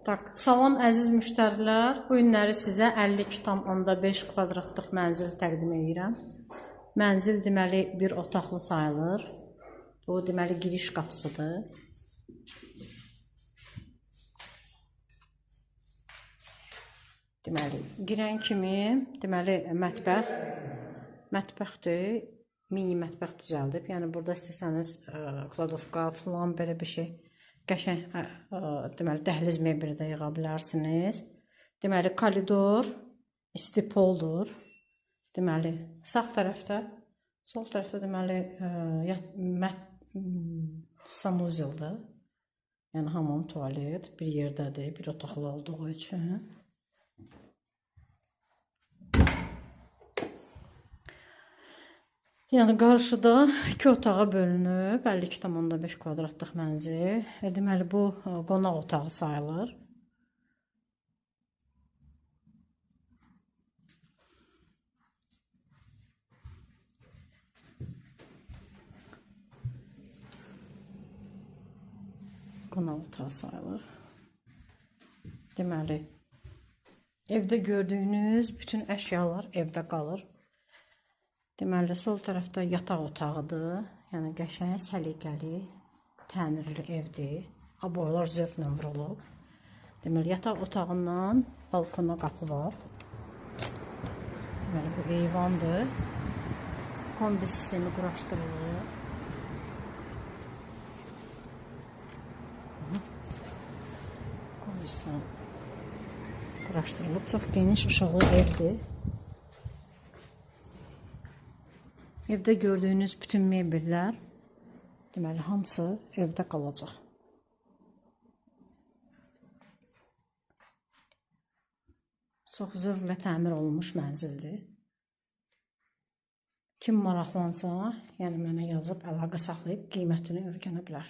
Salam əziz müştərilər, bu günləri sizə 52,5 kvadratlıq mənzil təqdim edirəm. Mənzil deməli bir otaqlı sayılır. Bu deməli giriş qapısıdır. Deməli girən kimi deməli mətbəxdir. Mini mətbəx düzəldib. Yəni burada istəsəniz kladovka falan belə bir şey qəşəng deməli dəhliz mebeli də yığa bilərsiniz. Deməli koridor istipoldur. Deməli sağ tərəfdə, sol tərəfdə deməli sanuzeldir. Yəni hamam, tualet bir yerdədir, bir otaqlı olduğu üçün. Yəni qarşıda 2 otağa bölünüb 52,5 kvadratlıq mənzil. Deməli bu qonaq otağı sayılır. Qonaq otağı sayılır. Deməli evdə gördüyünüz bütün əşyalar evdə qalır. Deməli, sol tərəfdə yataq otağıdır. Yəni, qəşəng, səliqəli, təmirli evdir. Aboylar zövqlə vurulub. Deməli, yataq otağından balkona qapı var. Deməli, bu eyvandır. Kombi sistemi quraşdırılır. Kombi sistemi quraşdırılıb. Çox geniş işıqlı evdir. Evdə gördüyünüz bütün mebellər, deməli, hamısı evdə qalacaq. Çox zövqlə təmir olunmuş mənzildir. Kim maraqlansa, yəni mənə yazıb əlaqə saxlayıb qiymətini öyrənə bilər.